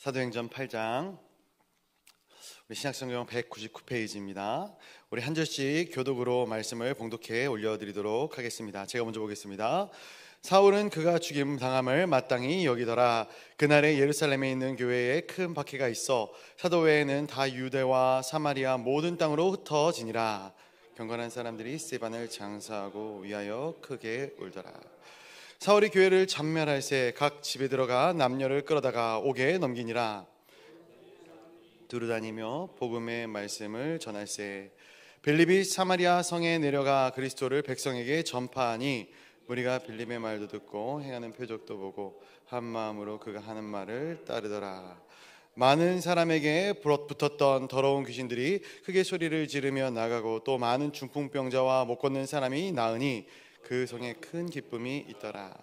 사도행전 8장 우리 신약성경 199페이지입니다. 우리 한 절씩 교독으로 말씀을 봉독해 올려드리도록 하겠습니다. 제가 먼저 보겠습니다. 사울은 그가 죽임 당함을 마땅히 여기더라. 그날에 예루살렘에 있는 교회에 큰 박해가 있어 사도 외에는 다 유대와 사마리아 모든 땅으로 흩어지니라. 경건한 사람들이 스데반을 장사하고 위하여 크게 울더라. 사울이 교회를 전멸할새 각 집에 들어가 남녀를 끌어다가 옥에 넘기니라. 두루다니며 복음의 말씀을 전할새 빌립이 사마리아 성에 내려가 그리스도를 백성에게 전파하니 우리가 빌립의 말도 듣고 행하는 표적도 보고 한 마음으로 그가 하는 말을 따르더라. 많은 사람에게 붙었던 더러운 귀신들이 크게 소리를 지르며 나가고 또 많은 중풍병자와 못 걷는 사람이 나으니 그 성에 큰 기쁨이 있더라.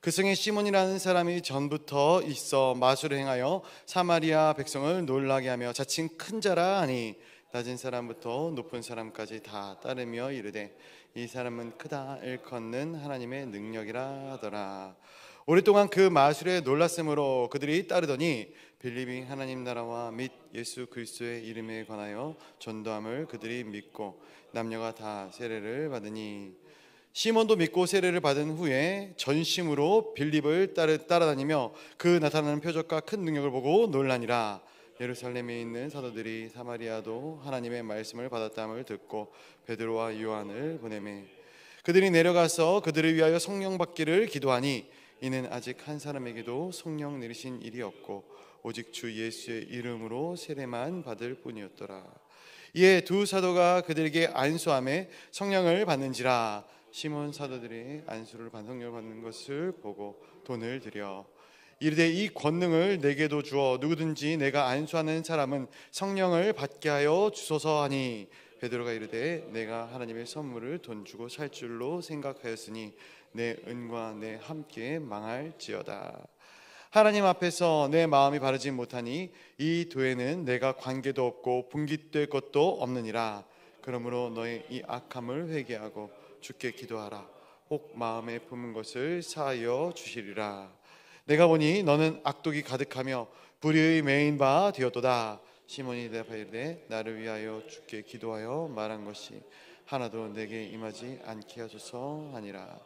그 성에 시몬이라는 사람이 전부터 있어 마술을 행하여 사마리아 백성을 놀라게 하며 자칭 큰 자라 하니 낮은 사람부터 높은 사람까지 다 따르며 이르되 이 사람은 크다 일컫는 하나님의 능력이라 하더라. 오랫동안 그 마술에 놀랐으므로 그들이 따르더니 빌립이 하나님 나라와 및 예수 그리스도의 이름에 관하여 전도함을 그들이 믿고 남녀가 다 세례를 받으니 시몬도 믿고 세례를 받은 후에 전심으로 빌립을 따라다니며 그 나타나는 표적과 큰 능력을 보고 놀라니라. 예루살렘에 있는 사도들이 사마리아도 하나님의 말씀을 받았다함을 듣고 베드로와 요한을 보내매 그들이 내려가서 그들을 위하여 성령 받기를 기도하니 이는 아직 한 사람에게도 성령 내리신 일이 없고 오직 주 예수의 이름으로 세례만 받을 뿐이었더라. 이에 두 사도가 그들에게 안수함에 성령을 받는지라. 시몬 사도들이 안수를 성령을 받는 것을 보고 돈을 들여 이르되 이 권능을 내게도 주어 누구든지 내가 안수하는 사람은 성령을 받게 하여 주소서 하니 베드로가 이르되 내가 하나님의 선물을 돈 주고 살 줄로 생각하였으니 내 은과 내 함께 망할지어다. 하나님 앞에서 내 마음이 바르지 못하니 이 도에는 내가 관계도 없고 분깃될 것도 없느니라. 그러므로 너의 이 악함을 회개하고 주께 기도하라. 혹 마음에 품은 것을 사하여 주시리라. 내가 보니 너는 악독이 가득하며 불의의 메인 바 되었도다. 시몬이 대답하여 이르되 나를 위하여 주께 기도하여 말한 것이 하나도 내게 임하지 않게 하소서 하니라.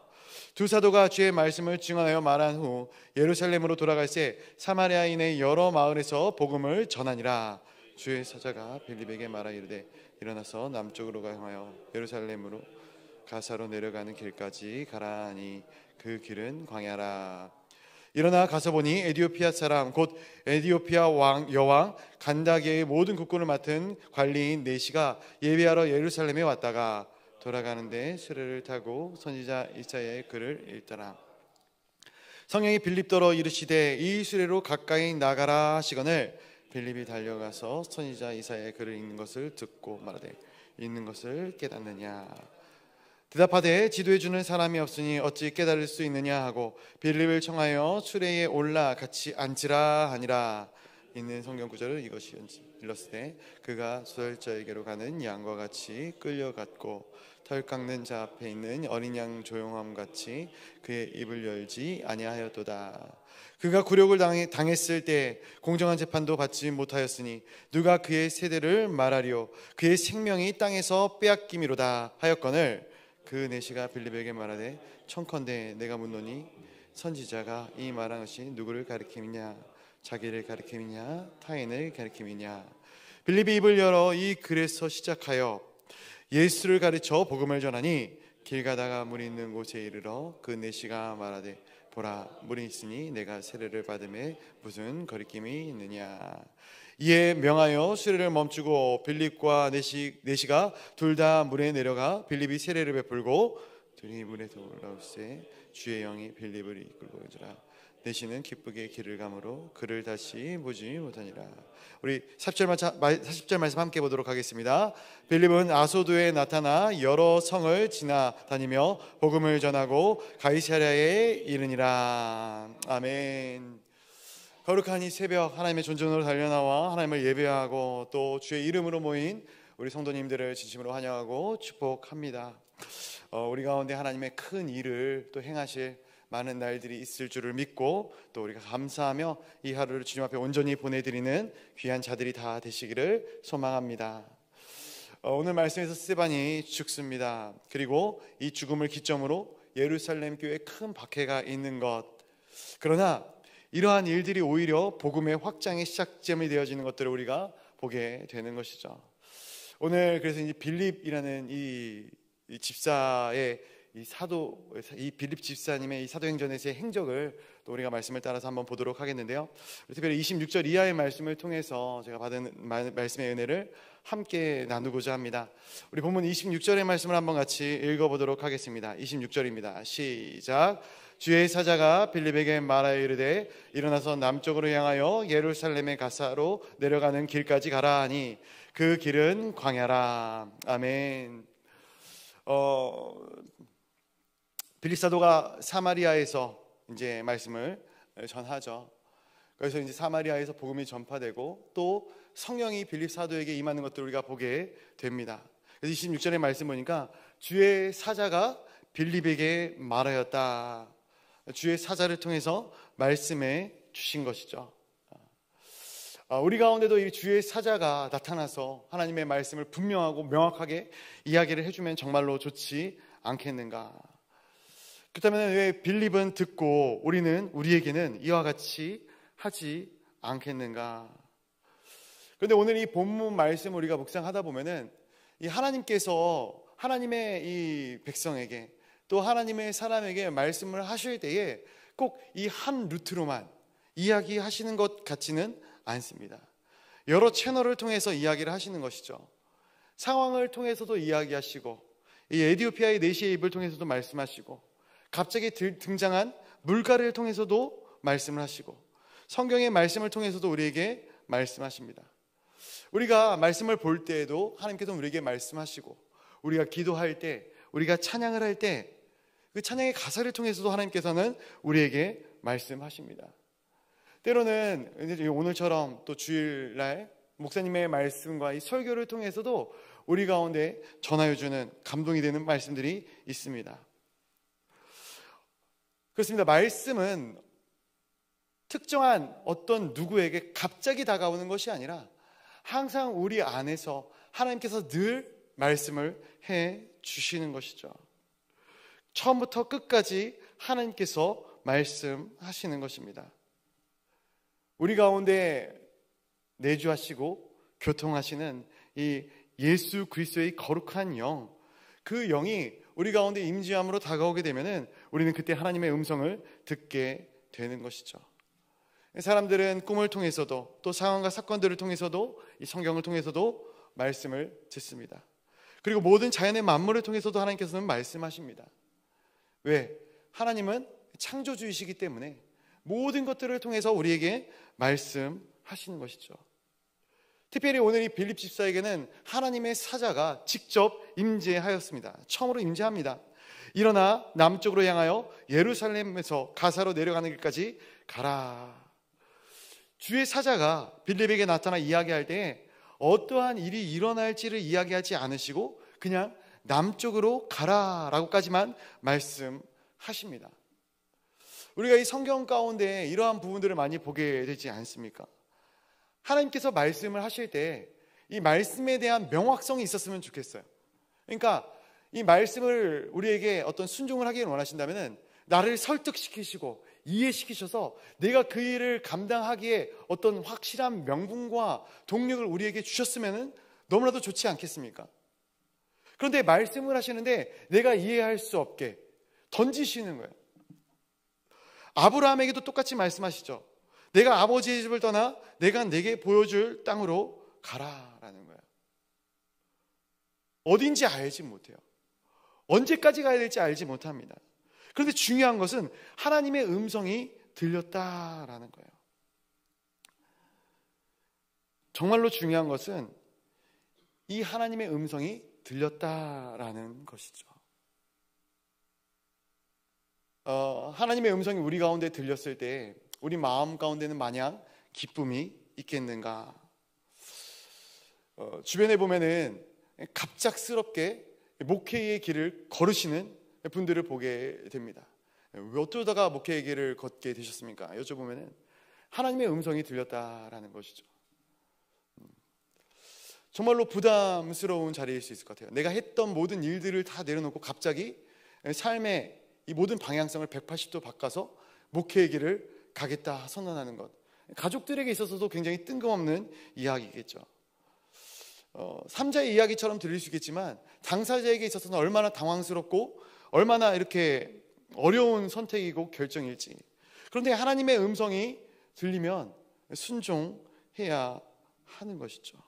두 사도가 주의 말씀을 증언하여 말한 후 예루살렘으로 돌아갈새 사마리아인의 여러 마을에서 복음을 전하니라. 주의 사자가 빌립에게 말하 이르되 일어나서 남쪽으로 향하여 예루살렘으로 가사로 내려가는 길까지 가라 하니 그 길은 광야라. 일어나 가서 보니 에디오피아 사람 곧 에디오피아 여왕 간다게의 모든 국군을 맡은 관리인 네시가 예배하러 예루살렘에 왔다가 돌아가는데 수레를 타고 선지자 이사야의 글을 읽더라. 성령이 빌립더러 이르시되 이 수레로 가까이 나가라 하시거늘 빌립이 달려가서 선지자 이사야의 글을 읽는 것을 듣고 말하되 읽는 것을 깨닫느냐. 대답하되 지도해 주는 사람이 없으니 어찌 깨달을 수 있느냐 하고 빌립을 청하여 수레에 올라 같이 앉으라 하니라. 있는 성경 구절을 이것이 일렀으되 그가 수혈자에게로 가는 양과 같이 끌려갔고 털 깎는 자 앞에 있는 어린 양 조용함 같이 그의 입을 열지 아니하였도다. 그가 굴욕을 당했을 때 공정한 재판도 받지 못하였으니 누가 그의 세대를 말하리요. 그의 생명이 땅에서 빼앗김이로다 하였거늘 그 네시가 빌립에게 말하되 청컨대 내가 묻노니 선지자가 이 말한 것이 누구를 가리킴이냐 자기를 가리킴이냐 타인을 가리킴이냐. 빌립이 입을 열어 이 글에서 시작하여 예수를 가르쳐 복음을 전하니 길 가다가 물이 있는 곳에 이르러 그 네시가 말하되 보라 물이 있으니 내가 세례를 받음에 무슨 거리낌이 있느냐. 이에 명하여 수레를 멈추고 빌립과 네시가 둘 다 물에 내려가 빌립이 세례를 베풀고 둘이 물에서 올라올새 주의 영이 빌립을 이끌고 오더라. 네시는 기쁘게 길을 가므로 그를 다시 보지 못하니라. 우리 40절 말씀 함께 보도록 하겠습니다. 빌립은 아소도에 나타나 여러 성을 지나다니며 복음을 전하고 가이사랴에 이르니라. 아멘. 거룩한 이 새벽 하나님의 존전으로 달려나와 하나님을 예배하고 또 주의 이름으로 모인 우리 성도님들을 진심으로 환영하고 축복합니다. 우리 가운데 하나님의 큰 일을 또 행하실 많은 날들이 있을 줄을 믿고 또 우리가 감사하며 이 하루를 주님 앞에 온전히 보내드리는 귀한 자들이 다 되시기를 소망합니다. 오늘 말씀에서 스데반이 죽습니다. 그리고 이 죽음을 기점으로 예루살렘 교회에 큰 박해가 있는 것. 그러나 이러한 일들이 오히려 복음의 확장의 시작점이 되어지는 것들을 우리가 보게 되는 것이죠. 오늘 그래서 이 빌립이라는 이 집사의 이 빌립 집사님의 이 사도행전에서의 행적을 또 우리가 말씀을 따라서 한번 보도록 하겠는데요. 특별히 26절 이하의 말씀을 통해서 제가 받은 말씀의 은혜를 함께 나누고자 합니다. 우리 본문 26절의 말씀을 한번 같이 읽어보도록 하겠습니다. 26절입니다. 시작. 주의 사자가 빌립에게 말하여 이르되 일어나서 남쪽으로 향하여 예루살렘의 가사로 내려가는 길까지 가라 하니 그 길은 광야라. 아멘. 빌립 사도가 사마리아에서 이제 말씀을 전하죠. 그래서 이제 사마리아에서 복음이 전파되고 또 성령이 빌립 사도에게 임하는 것들을 우리가 보게 됩니다. 그래서 26절의 말씀 보니까 주의 사자가 빌립에게 말하였다. 주의 사자를 통해서 말씀해 주신 것이죠. 우리 가운데도 이 주의 사자가 나타나서 하나님의 말씀을 분명하고 명확하게 이야기를 해주면 정말로 좋지 않겠는가. 그렇다면 왜 빌립은 듣고 우리에게는 이와 같이 하지 않겠는가. 그런데 오늘 이 본문 말씀 우리가 묵상하다 보면은 이 하나님께서 하나님의 이 백성에게 또 하나님의 사람에게 말씀을 하실 때에 꼭 이 한 루트로만 이야기하시는 것 같지는 않습니다. 여러 채널을 통해서 이야기를 하시는 것이죠. 상황을 통해서도 이야기하시고 이 에티오피아의 내시의 입을 통해서도 말씀하시고 갑자기 등장한 물가를 통해서도 말씀을 하시고 성경의 말씀을 통해서도 우리에게 말씀하십니다. 우리가 말씀을 볼 때에도 하나님께서 우리에게 말씀하시고 우리가 기도할 때 우리가 찬양을 할 때 그 찬양의 가사를 통해서도 하나님께서는 우리에게 말씀하십니다. 때로는 오늘처럼 또 주일날 목사님의 말씀과 이 설교를 통해서도 우리 가운데 전하여주는 감동이 되는 말씀들이 있습니다. 그렇습니다. 말씀은 특정한 어떤 누구에게 갑자기 다가오는 것이 아니라 항상 우리 안에서 하나님께서 늘 말씀을 해 주시는 것이죠. 처음부터 끝까지 하나님께서 말씀하시는 것입니다. 우리 가운데 내주하시고 교통하시는 이 예수 그리스도의 거룩한 영, 그 영이 우리 가운데 임재함으로 다가오게 되면은 우리는 그때 하나님의 음성을 듣게 되는 것이죠. 사람들은 꿈을 통해서도 또 상황과 사건들을 통해서도 이 성경을 통해서도 말씀을 듣습니다. 그리고 모든 자연의 만물을 통해서도 하나님께서는 말씀하십니다. 왜? 하나님은 창조주이시기 때문에 모든 것들을 통해서 우리에게 말씀하시는 것이죠. 특별히 오늘 이 빌립 집사에게는 하나님의 사자가 직접 임재하였습니다. 처음으로 임재합니다. 일어나 남쪽으로 향하여 예루살렘에서 가사로 내려가는 길까지 가라. 주의 사자가 빌립에게 나타나 이야기할 때 어떠한 일이 일어날지를 이야기하지 않으시고 그냥 남쪽으로 가라라고까지만 말씀하십니다. 우리가 이 성경 가운데 이러한 부분들을 많이 보게 되지 않습니까? 하나님께서 말씀을 하실 때 이 말씀에 대한 명확성이 있었으면 좋겠어요. 그러니까 이 말씀을 우리에게 어떤 순종을 하기를 원하신다면 나를 설득시키시고 이해시키셔서 내가 그 일을 감당하기에 어떤 확실한 명분과 동력을 우리에게 주셨으면 너무나도 좋지 않겠습니까? 그런데 말씀을 하시는데 내가 이해할 수 없게 던지시는 거예요. 아브라함에게도 똑같이 말씀하시죠. 내가 아버지의 집을 떠나 내가 내게 보여줄 땅으로 가라라는 거예요. 어딘지 알지 못해요. 언제까지 가야 될지 알지 못합니다. 그런데 중요한 것은 하나님의 음성이 들렸다라는 거예요. 정말로 중요한 것은 이 하나님의 음성이 들렸다라는 것이죠. 하나님의 음성이 우리 가운데 들렸을 때 우리 마음 가운데는 마냥 기쁨이 있겠는가? 주변에 보면은 갑작스럽게 목회의 길을 걸으시는 분들을 보게 됩니다. 왜 어쩌다가 목회의 길을 걷게 되셨습니까? 여쭤보면은 하나님의 음성이 들렸다라는 것이죠. 정말로 부담스러운 자리일 수 있을 것 같아요. 내가 했던 모든 일들을 다 내려놓고 갑자기 삶의 이 모든 방향성을 180도 바꿔서 목회의 길을 가겠다 선언하는 것, 가족들에게 있어서도 굉장히 뜬금없는 이야기겠죠. 3자의 이야기처럼 들릴 수 있겠지만 당사자에게 있어서는 얼마나 당황스럽고 얼마나 이렇게 어려운 선택이고 결정일지. 그런데 하나님의 음성이 들리면 순종해야 하는 것이죠.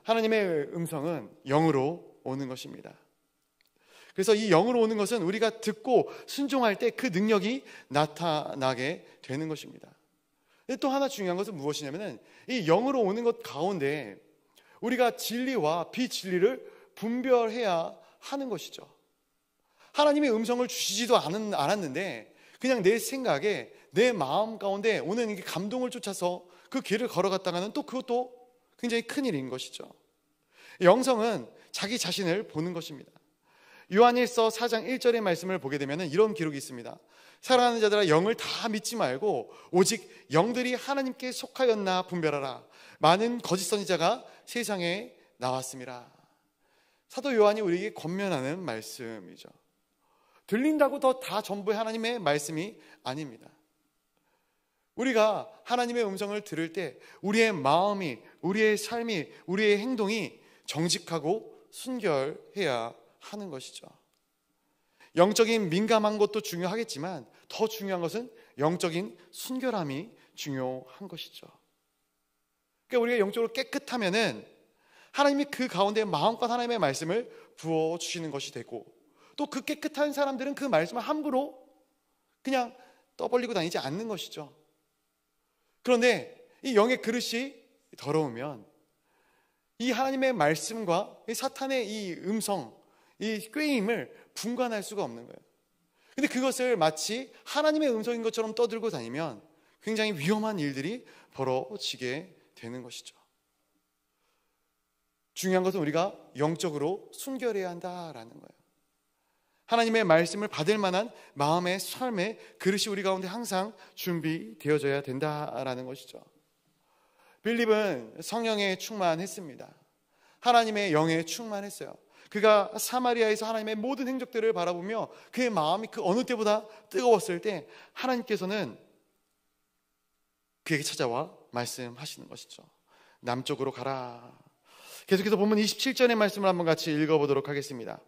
하나님의 음성은 영으로 오는 것입니다. 그래서 이 영으로 오는 것은 우리가 듣고 순종할 때 그 능력이 나타나게 되는 것입니다. 또 하나 중요한 것은 무엇이냐면 이 영으로 오는 것 가운데 우리가 진리와 비진리를 분별해야 하는 것이죠. 하나님의 음성을 주시지도 않았는데 그냥 내 생각에 내 마음 가운데 오는 이 감동을 쫓아서 그 길을 걸어갔다가는 또 그것도 굉장히 큰일인 것이죠. 영성은 자기 자신을 보는 것입니다. 요한일서 4장 1절의 말씀을 보게 되면 이런 기록이 있습니다. 사랑하는 자들아, 영을 다 믿지 말고 오직 영들이 하나님께 속하였나 분별하라. 많은 거짓 선지자가 세상에 나왔습니다. 사도 요한이 우리에게 권면하는 말씀이죠. 들린다고 다 전부 하나님의 말씀이 아닙니다. 우리가 하나님의 음성을 들을 때 우리의 마음이, 우리의 삶이, 우리의 행동이 정직하고 순결해야 하는 것이죠. 영적인 민감한 것도 중요하겠지만 더 중요한 것은 영적인 순결함이 중요한 것이죠. 그러니까 우리가 영적으로 깨끗하면은 하나님이 그 가운데 마음껏 하나님의 말씀을 부어주시는 것이 되고, 또 그 깨끗한 사람들은 그 말씀을 함부로 그냥 떠벌리고 다니지 않는 것이죠. 그런데 이 영의 그릇이 더러우면 이 하나님의 말씀과 이 사탄의 이 음성, 이 꾀임을 분간할 수가 없는 거예요. 근데 그것을 마치 하나님의 음성인 것처럼 떠들고 다니면 굉장히 위험한 일들이 벌어지게 되는 것이죠. 중요한 것은 우리가 영적으로 순결해야 한다라는 거예요. 하나님의 말씀을 받을 만한 마음의 삶의 그릇이 우리 가운데 항상 준비되어져야 된다라는 것이죠. 빌립은 성령에 충만했습니다. 하나님의 영에 충만했어요. 그가 사마리아에서 하나님의 모든 행적들을 바라보며 그의 마음이 그 어느 때보다 뜨거웠을 때 하나님께서는 그에게 찾아와 말씀하시는 것이죠. 남쪽으로 가라. 계속해서 본문 27절의 말씀을 한번 같이 읽어보도록 하겠습니다.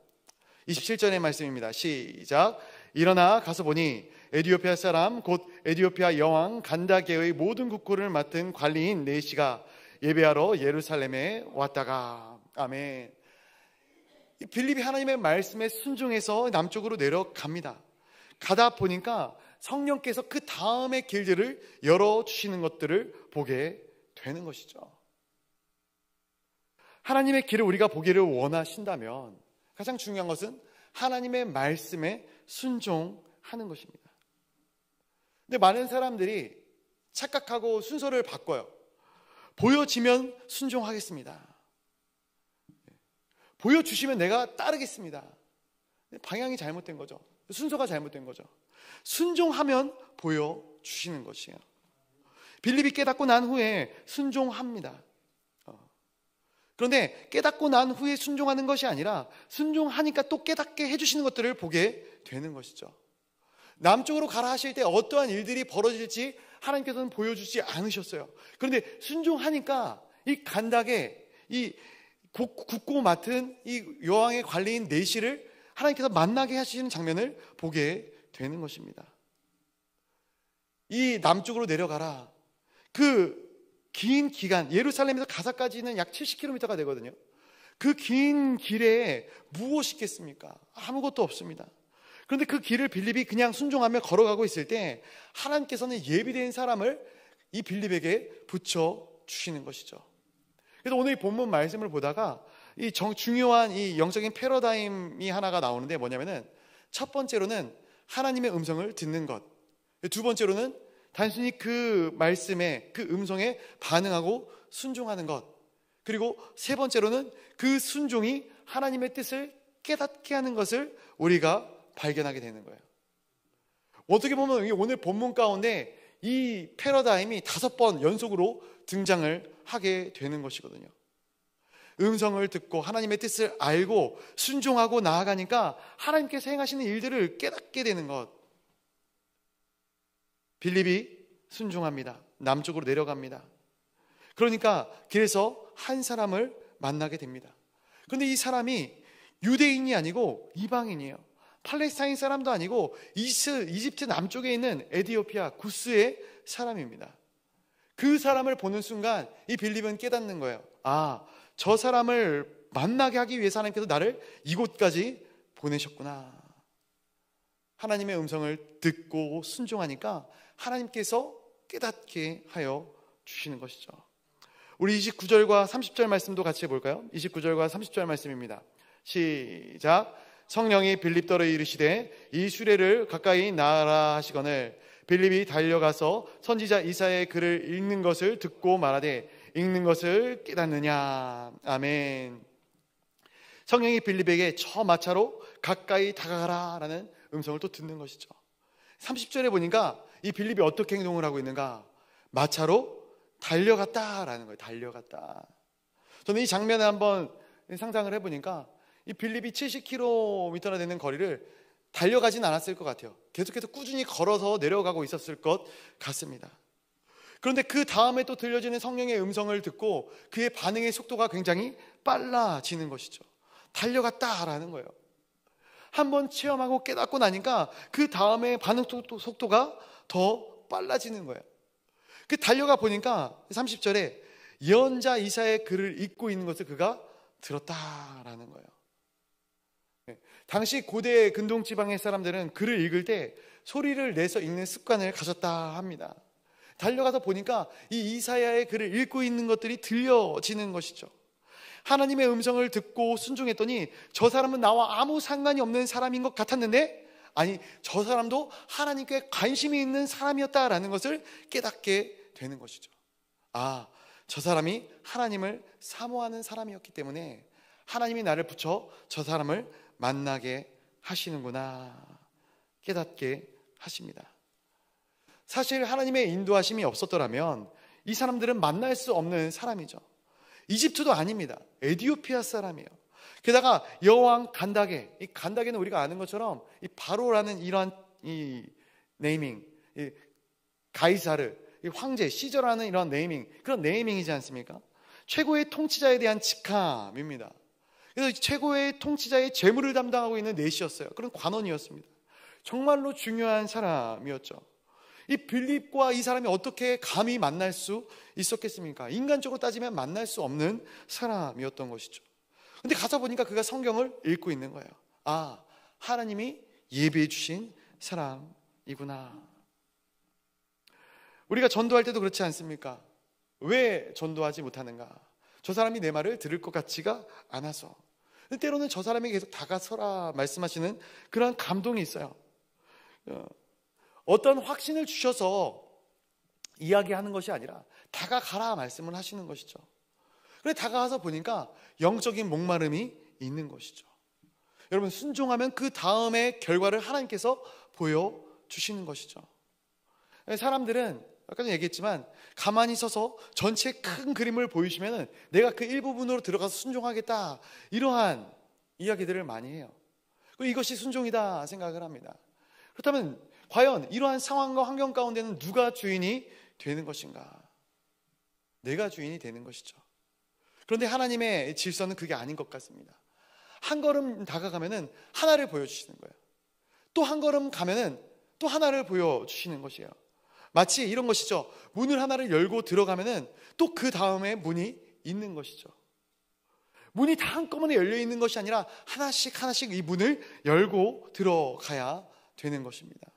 27절의 말씀입니다. 시작. 일어나 가서 보니 에디오피아 사람 곧 에디오피아 여왕 간다게의 모든 국고를 맡은 관리인 네시가 예배하러 예루살렘에 왔다가. 아멘. 빌립이 하나님의 말씀에 순종해서 남쪽으로 내려갑니다. 가다 보니까 성령께서 그 다음의 길들을 열어주시는 것들을 보게 되는 것이죠. 하나님의 길을 우리가 보기를 원하신다면 가장 중요한 것은 하나님의 말씀에 순종하는 것입니다. 근데 많은 사람들이 착각하고 순서를 바꿔요. 보여지면 순종하겠습니다. 보여주시면 내가 따르겠습니다. 방향이 잘못된 거죠. 순서가 잘못된 거죠. 순종하면 보여주시는 것이에요. 빌립이 깨닫고 난 후에 순종합니다. 그런데 깨닫고 난 후에 순종하는 것이 아니라 순종하니까 또 깨닫게 해주시는 것들을 보게 되는 것이죠. 남쪽으로 가라 하실 때 어떠한 일들이 벌어질지 하나님께서는 보여주지 않으셨어요. 그런데 순종하니까 이 간닥에 이 국고 맡은 이 여왕의 관리인 네시를 하나님께서 만나게 하시는 장면을 보게 되는 것입니다. 이 남쪽으로 내려가라. 그 긴 기간, 예루살렘에서 가사까지는 약 70km가 되거든요. 그 긴 길에 무엇이 있겠습니까? 아무것도 없습니다. 그런데 그 길을 빌립이 그냥 순종하며 걸어가고 있을 때 하나님께서는 예비된 사람을 이 빌립에게 붙여주시는 것이죠. 그래서 오늘 이 본문 말씀을 보다가 이 중요한 이 영적인 패러다임이 하나가 나오는데 뭐냐면은 첫 번째로는 하나님의 음성을 듣는 것, 두 번째로는 단순히 그 말씀에 그 음성에 반응하고 순종하는 것, 그리고 세 번째로는 그 순종이 하나님의 뜻을 깨닫게 하는 것을 우리가 발견하게 되는 거예요. 어떻게 보면 오늘 본문 가운데 이 패러다임이 5번 연속으로 등장을 하게 되는 것이거든요. 음성을 듣고 하나님의 뜻을 알고 순종하고 나아가니까 하나님께서 행하시는 일들을 깨닫게 되는 것. 빌립이 순종합니다. 남쪽으로 내려갑니다. 그러니까 길에서 한 사람을 만나게 됩니다. 그런데 이 사람이 유대인이 아니고 이방인이에요. 팔레스타인 사람도 아니고 이집트 남쪽에 있는 에디오피아 구스의 사람입니다. 그 사람을 보는 순간 이 빌립은 깨닫는 거예요. 아, 저 사람을 만나게 하기 위해서 하나님께서 나를 이곳까지 보내셨구나. 하나님의 음성을 듣고 순종하니까 하나님께서 깨닫게 하여 주시는 것이죠. 우리 29절과 30절 말씀도 같이 해볼까요? 29절과 30절 말씀입니다. 시작. 성령이 빌립더러 이르시되 이 수레를 가까이 나아라 하시거늘 빌립이 달려가서 선지자 이사야의 글을 읽는 것을 듣고 말하되 읽는 것을 깨닫느냐. 아멘. 성령이 빌립에게 저 마차로 가까이 다가가라 라는 음성을 또 듣는 것이죠. 30절에 보니까 이 빌립이 어떻게 행동을 하고 있는가? 마차로 달려갔다라는 거예요. 달려갔다. 저는 이 장면을 한번 상상을 해보니까 이 빌립이 70km나 되는 거리를 달려가진 않았을 것 같아요. 계속해서 꾸준히 걸어서 내려가고 있었을 것 같습니다. 그런데 그 다음에 또 들려지는 성령의 음성을 듣고 그의 반응의 속도가 굉장히 빨라지는 것이죠. 달려갔다라는 거예요. 한번 체험하고 깨닫고 나니까 그 다음에 반응 속도가 더 빨라지는 거예요. 그 달려가 보니까 30절에 예언자 이사야의 글을 읽고 있는 것을 그가 들었다라는 거예요. 당시 고대 근동 지방의 사람들은 글을 읽을 때 소리를 내서 읽는 습관을 가졌다 합니다. 달려가서 보니까 이 이사야의 글을 읽고 있는 것들이 들려지는 것이죠. 하나님의 음성을 듣고 순종했더니 저 사람은 나와 아무 상관이 없는 사람인 것 같았는데 아니, 저 사람도 하나님께 관심이 있는 사람이었다라는 것을 깨닫게 되는 것이죠. 아, 저 사람이 하나님을 사모하는 사람이었기 때문에 하나님이 나를 붙여 저 사람을 만나게 하시는구나 깨닫게 하십니다. 사실 하나님의 인도하심이 없었더라면 이 사람들은 만날 수 없는 사람이죠. 이집트도 아닙니다. 에디오피아 사람이에요. 게다가 여왕 간다게, 이 간다게는 우리가 아는 것처럼 이 바로라는 이러한 이 네이밍, 이 가이사르, 이 황제 시저라는 이런 네이밍, 그런 네이밍이지 않습니까? 최고의 통치자에 대한 직함입니다. 그래서 최고의 통치자의 재물을 담당하고 있는 넷이었어요. 그런 관원이었습니다. 정말로 중요한 사람이었죠. 이 빌립과 이 사람이 어떻게 감히 만날 수 있었겠습니까? 인간적으로 따지면 만날 수 없는 사람이었던 것이죠. 근데 가서 보니까 그가 성경을 읽고 있는 거예요. 아, 하나님이 예비해 주신 사람이구나. 우리가 전도할 때도 그렇지 않습니까? 왜 전도하지 못하는가? 저 사람이 내 말을 들을 것 같지가 않아서. 때로는 저 사람에게 계속 다가서라 말씀하시는 그런 감동이 있어요. 어떤 확신을 주셔서 이야기하는 것이 아니라 다가가라 말씀을 하시는 것이죠. 그래 다가가서 보니까 영적인 목마름이 있는 것이죠. 여러분, 순종하면 그 다음의 결과를 하나님께서 보여주시는 것이죠. 사람들은 아까 전에 얘기했지만 가만히 서서 전체 큰 그림을 보이시면 내가 그 일부분으로 들어가서 순종하겠다, 이러한 이야기들을 많이 해요. 이것이 순종이다 생각을 합니다. 그렇다면 과연 이러한 상황과 환경 가운데는 누가 주인이 되는 것인가? 내가 주인이 되는 것이죠. 그런데 하나님의 질서는 그게 아닌 것 같습니다. 한 걸음 다가가면은 하나를 보여주시는 거예요. 또 한 걸음 가면은 또 하나를 보여주시는 것이에요. 마치 이런 것이죠. 문을 하나를 열고 들어가면은 또 그 다음에 문이 있는 것이죠. 문이 다 한꺼번에 열려 있는 것이 아니라 하나씩 하나씩 이 문을 열고 들어가야 되는 것입니다.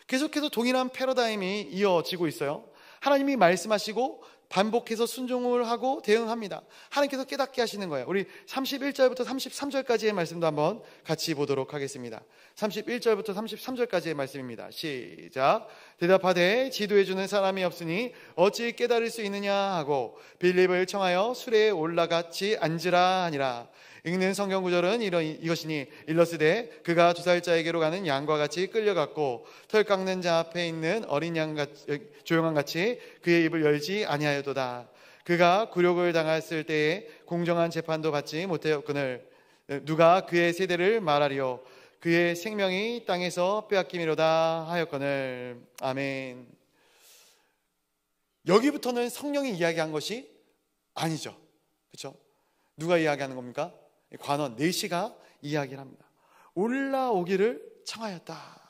계속해서 동일한 패러다임이 이어지고 있어요. 하나님이 말씀하시고 반복해서 순종을 하고 대응합니다. 하나님께서 깨닫게 하시는 거예요. 우리 31절부터 33절까지의 말씀도 한번 같이 보도록 하겠습니다. 31절부터 33절까지의 말씀입니다. 시작. 대답하되 지도해 주는 사람이 없으니 어찌 깨달을 수 있느냐 하고 빌립을 청하여 수레에 올라같이 앉으라 하니라. 읽는 성경 구절은 이것이니 일러스되 그가 2살짜에게로 가는 양과 같이 끌려갔고 털 깎는 자 앞에 있는 어린 양 같이 조용한 같이 그의 입을 열지 아니하였도다. 그가 굴욕을 당했을 때에 공정한 재판도 받지 못하였거늘 누가 그의 세대를 말하리요 그의 생명이 땅에서 빼앗김이로다 하였거늘. 아멘. 여기부터는 성령이 이야기한 것이 아니죠. 그렇죠? 누가 이야기하는 겁니까? 관원 내시가 이야기를 합니다. 올라오기를 청하였다.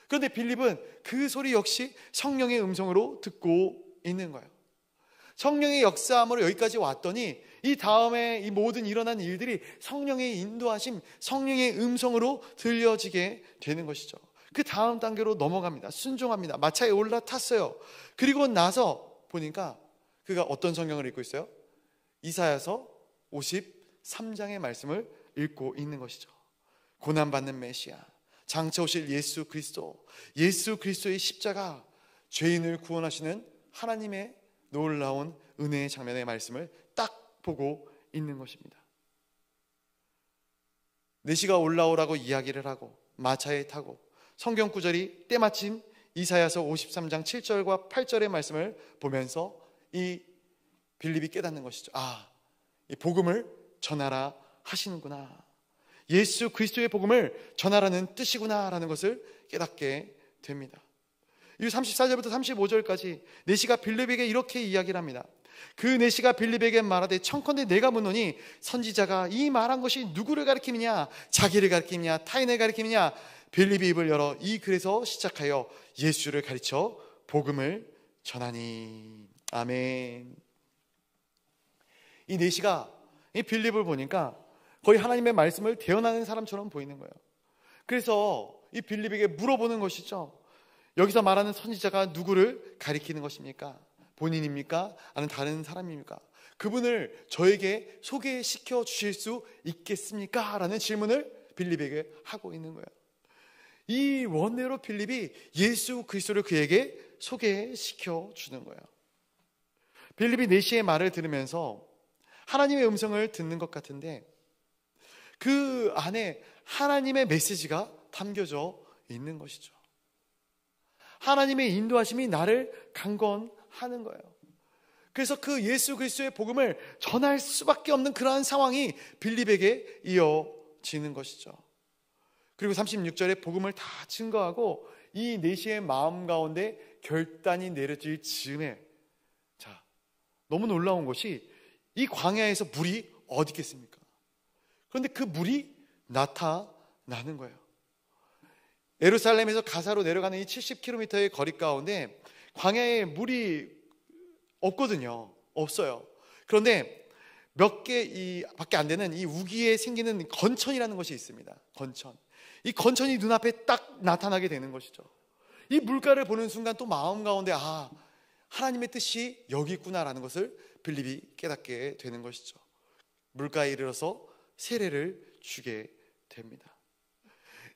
그런데 빌립은 그 소리 역시 성령의 음성으로 듣고 있는 거예요. 성령의 역사함으로 여기까지 왔더니 이 다음에 이 모든 일어난 일들이 성령의 인도하심, 성령의 음성으로 들려지게 되는 것이죠. 그 다음 단계로 넘어갑니다. 순종합니다. 마차에 올라탔어요. 그리고 나서 보니까 그가 어떤 성경을 읽고 있어요? 이사야서 53장의 말씀을 읽고 있는 것이죠. 고난받는 메시아, 장차 오실 예수 그리스도, 예수 그리스도의 십자가, 죄인을 구원하시는 하나님의 놀라운 은혜의 장면의 말씀을 딱 보고 있는 것입니다. 내시가 올라오라고 이야기를 하고 마차에 타고 성경 구절이 때마침 이사야서 53장 7절과 8절의 말씀을 보면서 이 빌립이 깨닫는 것이죠. 이 복음을 전하라 하시는구나. 예수 그리스도의 복음을 전하라는 뜻이구나 라는 것을 깨닫게 됩니다. 이 34절부터 35절까지 내시가 빌립에게 이렇게 이야기를 합니다. 그 내시가 빌립에게 말하되 청컨대 내가 묻노니 선지자가 이 말한 것이 누구를 가리킴이냐, 자기를 가리킴이냐, 타인을 가리킴이냐. 빌립이 입을 열어 이 글에서 시작하여 예수를 가르쳐 복음을 전하니. 아멘. 이 내시가 이 빌립을 보니까 거의 하나님의 말씀을 대언하는 사람처럼 보이는 거예요. 그래서 이 빌립에게 물어보는 것이죠. 여기서 말하는 선지자가 누구를 가리키는 것입니까? 본인입니까? 아니면 다른 사람입니까? 그분을 저에게 소개시켜 주실 수 있겠습니까? 라는 질문을 빌립에게 하고 있는 거예요. 이 원내로 빌립이 예수 그리스도를 그에게 소개시켜 주는 거예요. 빌립이 내시의 말을 들으면서 하나님의 음성을 듣는 것 같은데 그 안에 하나님의 메시지가 담겨져 있는 것이죠. 하나님의 인도하심이 나를 강권하는 거예요. 그래서 그 예수 그리스도의 복음을 전할 수밖에 없는 그러한 상황이 빌립에게 이어지는 것이죠. 그리고 36절에 복음을 다 증거하고 이 내시의 마음 가운데 결단이 내려질 즈음에, 자, 너무 놀라운 것이 이 광야에서 물이 어디 있겠습니까? 그런데 그 물이 나타나는 거예요. 예루살렘에서 가사로 내려가는 이 70km의 거리 가운데 광야에 물이 없거든요. 없어요. 그런데 몇 개 밖에 안 되는 이 우기에 생기는 건천이라는 것이 있습니다. 건천. 이 건천이 눈앞에 딱 나타나게 되는 것이죠. 이 물가를 보는 순간 또 마음 가운데 하나님의 뜻이 여기 있구나라는 것을 빌립이 깨닫게 되는 것이죠. 물가에 이르러서 세례를 주게 됩니다.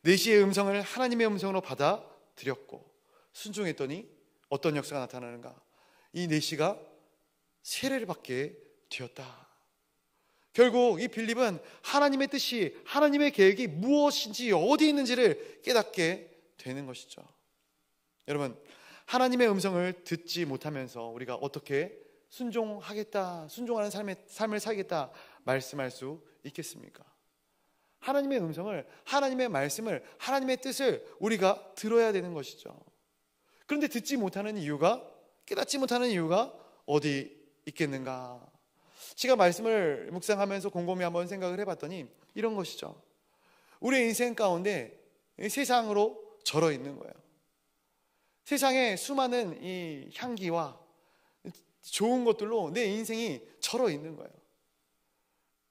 내시의 음성을 하나님의 음성으로 받아들였고 순종했더니 어떤 역사가 나타나는가? 이 내시가 세례를 받게 되었다. 결국 이 빌립은 하나님의 뜻이, 하나님의 계획이 무엇인지 어디 있는지를 깨닫게 되는 것이죠. 여러분, 하나님의 음성을 듣지 못하면서 우리가 어떻게 순종하겠다, 순종하는 삶을 살겠다 말씀할 수 있겠습니까? 하나님의 음성을, 하나님의 말씀을, 하나님의 뜻을 우리가 들어야 되는 것이죠. 그런데 듣지 못하는 이유가, 깨닫지 못하는 이유가 어디 있겠는가? 제가 말씀을 묵상하면서 곰곰이 한번 생각을 해봤더니 이런 것이죠. 우리의 인생 가운데 세상으로 절어 있는 거예요. 세상에 수많은 이 향기와 좋은 것들로 내 인생이 절어 있는 거예요.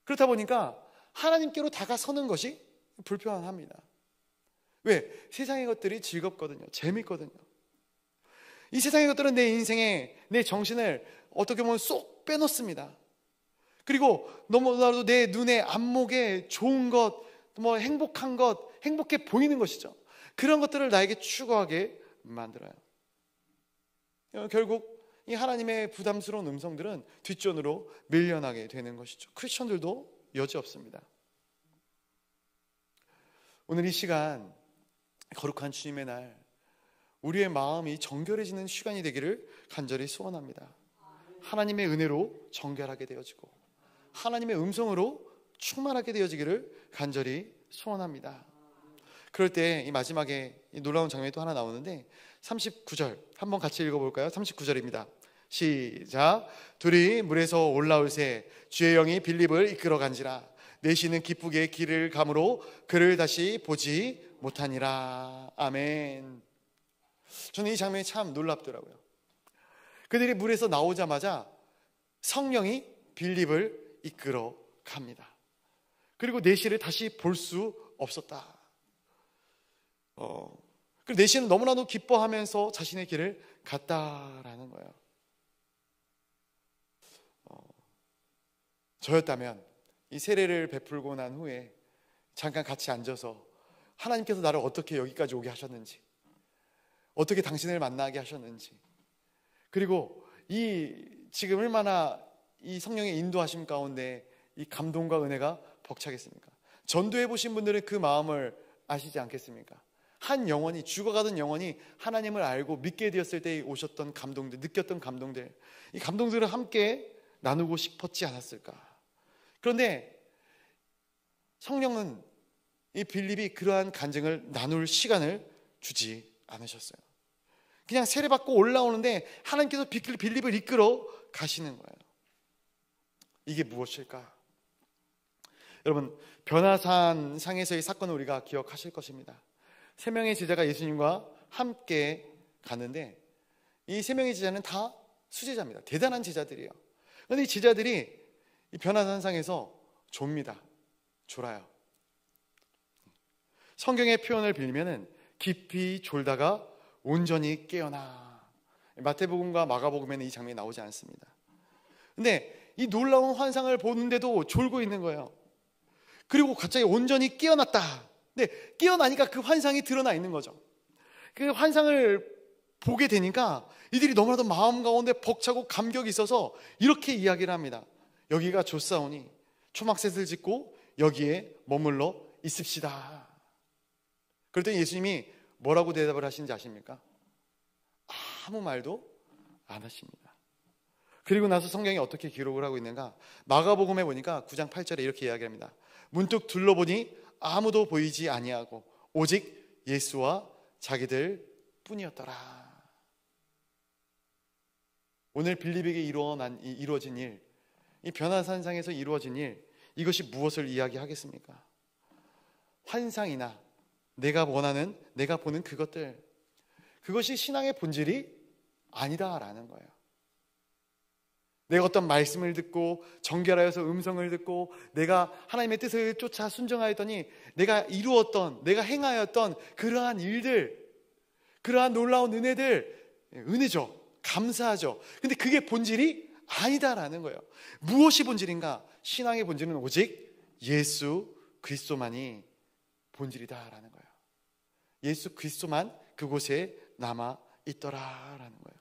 그렇다 보니까 하나님께로 다가서는 것이 불편합니다. 왜? 세상의 것들이 즐겁거든요. 재밌거든요. 이 세상의 것들은 내 인생에, 내 정신을 어떻게 보면 쏙 빼놓습니다. 그리고 너무나도 내 눈에 안목에 좋은 것, 뭐 행복한 것, 행복해 보이는 것이죠. 그런 것들을 나에게 추구하게 만들어요. 결국 이 하나님의 부담스러운 음성들은 뒷전으로 밀려나게 되는 것이죠. 크리스천들도 여지없습니다. 오늘 이 시간, 거룩한 주님의 날, 우리의 마음이 정결해지는 시간이 되기를 간절히 소원합니다. 하나님의 은혜로 정결하게 되어지고 하나님의 음성으로 충만하게 되어지기를 간절히 소원합니다. 그럴 때 이 마지막에 이 놀라운 장면이 또 하나 나오는데 39절 한번 같이 읽어볼까요? 39절입니다. 시작. 둘이 물에서 올라올새 주의 영이 빌립을 이끌어 간지라. 내시는 기쁘게 길을 가므로 그를 다시 보지 못하니라. 아멘. 저는 이 장면이 참 놀랍더라고요. 그들이 물에서 나오자마자 성령이 빌립을 이끌어 갑니다. 그리고 내시를 다시 볼 수 없었다. 그리고 내시는 너무나도 기뻐하면서 자신의 길을 갔다라는 거예요. 저였다면 이 세례를 베풀고 난 후에 잠깐 같이 앉아서 하나님께서 나를 어떻게 여기까지 오게 하셨는지, 어떻게 당신을 만나게 하셨는지, 그리고 이 지금 얼마나 이 성령의 인도하심 가운데 이 감동과 은혜가 벅차겠습니까? 전도해 보신 분들은 그 마음을 아시지 않겠습니까? 한 영혼이, 죽어가던 영혼이 하나님을 알고 믿게 되었을 때 오셨던 감동들, 느꼈던 감동들, 이 감동들을 함께 나누고 싶었지 않았을까? 그런데 성령은 이 빌립이 그러한 간증을 나눌 시간을 주지 않으셨어요. 그냥 세례받고 올라오는데 하나님께서 빌립을 이끌어 가시는 거예요. 이게 무엇일까? 여러분, 변화산 상에서의 사건을 우리가 기억하실 것입니다. 3명의 제자가 예수님과 함께 가는데 이 3명의 제자는 다 수제자입니다. 대단한 제자들이에요. 그런데 이 제자들이 이 변화산상에서 졸니다. 졸아요. 성경의 표현을 빌리면은 깊이 졸다가 온전히 깨어나. 마태복음과 마가복음에는 이 장면이 나오지 않습니다. 근데 이 놀라운 환상을 보는데도 졸고 있는 거예요. 그리고 갑자기 온전히 깨어났다. 근데 깨어나니까 그 환상이 드러나 있는 거죠. 그 환상을 보게 되니까 이들이 너무나도 마음 가운데 벅차고 감격이 있어서 이렇게 이야기를 합니다. 여기가 좋사오니 초막셋을 짓고 여기에 머물러 있읍시다. 그랬더니 예수님이 뭐라고 대답을 하시는지 아십니까? 아무 말도 안 하십니다. 그리고 나서 성경이 어떻게 기록을 하고 있는가? 마가복음에 보니까 9장 8절에 이렇게 이야기합니다. 문득 둘러보니 아무도 보이지 아니하고 오직 예수와 자기들 뿐이었더라. 오늘 빌립에게 이루어진 일, 이 변화산상에서 이루어진 일, 이것이 무엇을 이야기하겠습니까? 환상이나 내가 원하는, 내가 보는 그것들, 그것이 신앙의 본질이 아니다라는 거예요. 내가 어떤 말씀을 듣고 정결하여서 음성을 듣고 내가 하나님의 뜻을 쫓아 순종하였더니 내가 이루었던, 내가 행하였던 그러한 일들, 그러한 놀라운 은혜들, 은혜죠. 감사하죠. 근데 그게 본질이 아니다라는 거예요. 무엇이 본질인가? 신앙의 본질은 오직 예수 그리스도만이 본질이다라는 거예요. 예수 그리스도만 그곳에 남아 있더라라는 거예요.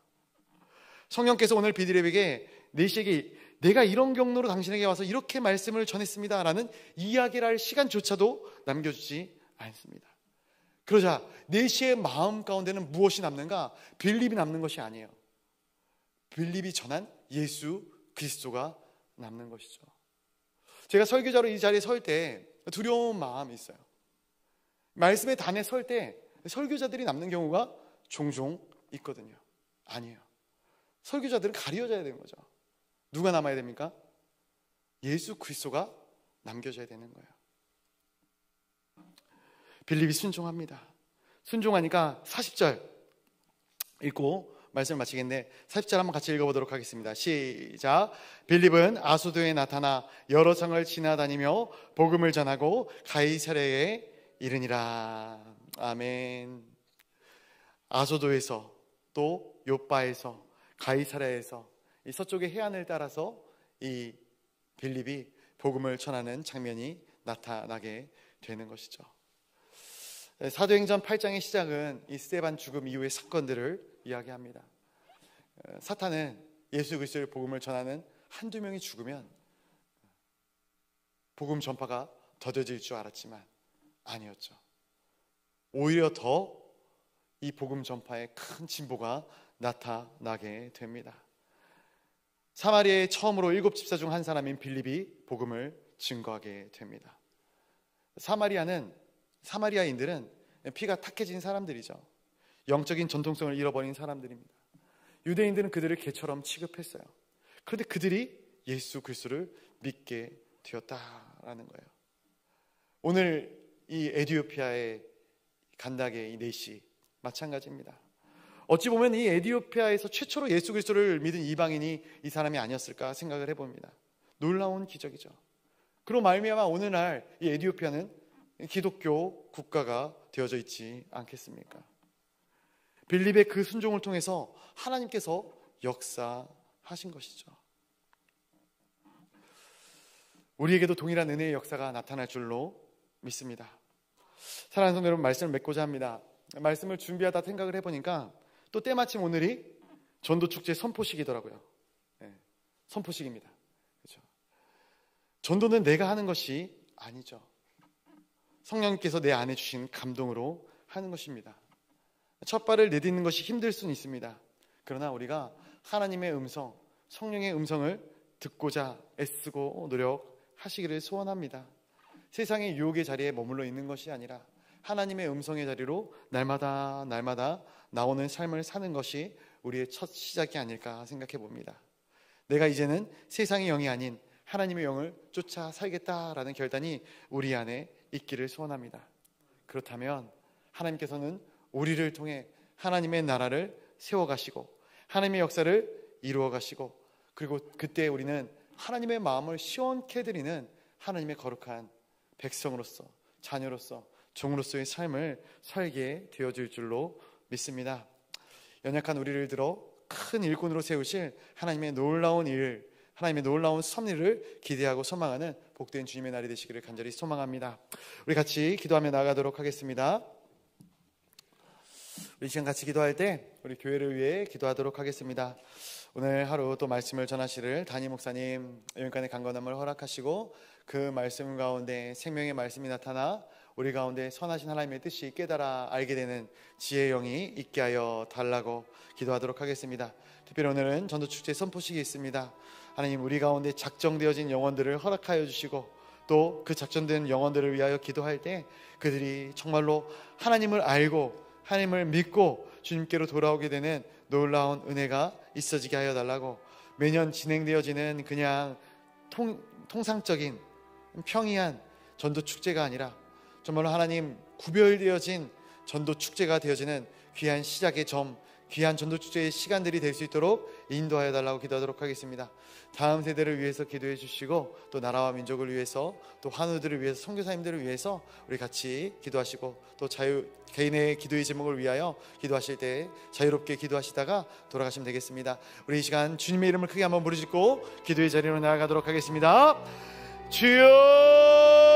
성령께서 오늘 빌립에게 내시에게 내가 이런 경로로 당신에게 와서 이렇게 말씀을 전했습니다 라는 이야기를 할 시간조차도 남겨주지 않습니다. 그러자 내시의 마음 가운데는 무엇이 남는가? 빌립이 남는 것이 아니에요. 빌립이 전한 예수 그리스도가 남는 것이죠. 제가 설교자로 이 자리에 설 때 두려운 마음이 있어요. 말씀의 단에 설 때 설교자들이 남는 경우가 종종 있거든요. 아니에요. 설교자들은 가려져야 되는 거죠. 누가 남아야 됩니까? 예수 그리스도가 남겨져야 되는 거예요. 빌립이 순종합니다. 순종하니까 40절 읽고 말씀을 마치겠는데 40절 한번 같이 읽어보도록 하겠습니다. 시작. 빌립은 아소도에 나타나 여러 성을 지나다니며 복음을 전하고 가이사랴에 이르니라. 아멘. 아소도에서 또 요빠에서 가이사랴에서 이 서쪽의 해안을 따라서 이 빌립이 복음을 전하는 장면이 나타나게 되는 것이죠. 사도행전 8장의 시작은 이 스데반 죽음 이후의 사건들을 이야기합니다. 사탄은 예수 그리스도의 복음을 전하는 한두 명이 죽으면 복음 전파가 더뎌질 줄 알았지만 아니었죠. 오히려 더 이 복음 전파에 큰 진보가 나타나게 됩니다. 사마리아에 처음으로 7 집사 중 한 사람인 빌립이 복음을 증거하게 됩니다. 사마리아인들은 피가 탁해진 사람들이죠. 영적인 전통성을 잃어버린 사람들입니다. 유대인들은 그들을 개처럼 취급했어요. 그런데 그들이 예수 그리스도를 믿게 되었다라는 거예요. 오늘 이 에티오피아의 간다게 이 넷이 마찬가지입니다. 어찌 보면 이 에티오피아에서 최초로 예수 그리스도를 믿은 이방인이 이 사람이 아니었을까 생각을 해봅니다. 놀라운 기적이죠. 그로 말미암아 오늘날 이 에티오피아는 기독교 국가가 되어져 있지 않겠습니까? 빌립의 그 순종을 통해서 하나님께서 역사하신 것이죠. 우리에게도 동일한 은혜의 역사가 나타날 줄로 믿습니다. 사랑하는 성도 여러분, 말씀을 맺고자 합니다. 말씀을 준비하다 생각을 해보니까 또 때마침 오늘이 전도축제 선포식이더라고요. 네, 선포식입니다. 그렇죠? 전도는 내가 하는 것이 아니죠. 성령님께서 내 안에 주신 감동으로 하는 것입니다. 첫 발을 내딛는 것이 힘들 수는 있습니다. 그러나 우리가 하나님의 음성, 성령의 음성을 듣고자 애쓰고 노력하시기를 소원합니다. 세상의 유혹의 자리에 머물러 있는 것이 아니라 하나님의 음성의 자리로 날마다 나오는 삶을 사는 것이 우리의 첫 시작이 아닐까 생각해 봅니다. 내가 이제는 세상의 영이 아닌 하나님의 영을 쫓아 살겠다라는 결단이 우리 안에 있기를 소원합니다. 그렇다면 하나님께서는 우리를 통해 하나님의 나라를 세워가시고 하나님의 역사를 이루어가시고, 그리고 그때 우리는 하나님의 마음을 시원케 해드리는 하나님의 거룩한 백성으로서, 자녀로서, 종으로서의 삶을 살게 되어질 줄로 믿습니다. 연약한 우리를 들어 큰 일꾼으로 세우실 하나님의 놀라운 일, 하나님의 놀라운 섭리를 기대하고 소망하는 복된 주님의 날이 되시기를 간절히 소망합니다. 우리 같이 기도하며 나아가도록 하겠습니다. 우리 시간 같이 기도할 때 우리 교회를 위해 기도하도록 하겠습니다. 오늘 하루 또 말씀을 전하시를 담임 목사님 여기까지 강건함을 허락하시고, 그 말씀 가운데 생명의 말씀이 나타나 우리 가운데 선하신 하나님의 뜻이 깨달아 알게 되는 지혜의 영이 있게 하여 달라고 기도하도록 하겠습니다. 특별히 오늘은 전도축제 선포식이 있습니다. 하나님, 우리 가운데 작정되어진 영혼들을 허락하여 주시고, 또 그 작정된 영혼들을 위하여 기도할 때 그들이 정말로 하나님을 알고 하나님을 믿고 주님께로 돌아오게 되는 놀라운 은혜가 있어지게 하여 달라고, 매년 진행되어지는 그냥 통상적인 평이한 전도축제가 아니라 정말로 하나님 구별되어진 전도축제가 되어지는 귀한 시작의 점, 귀한 전도축제의 시간들이 될 수 있도록 인도하여 달라고 기도하도록 하겠습니다. 다음 세대를 위해서 기도해 주시고, 또 나라와 민족을 위해서, 또 환우들을 위해서, 선교사님들을 위해서 우리 같이 기도하시고, 또 개인의 기도의 제목을 위하여 기도하실 때 자유롭게 기도하시다가 돌아가시면 되겠습니다. 우리 이 시간 주님의 이름을 크게 한번 부르짖고 기도의 자리로 나아가도록 하겠습니다. 주여!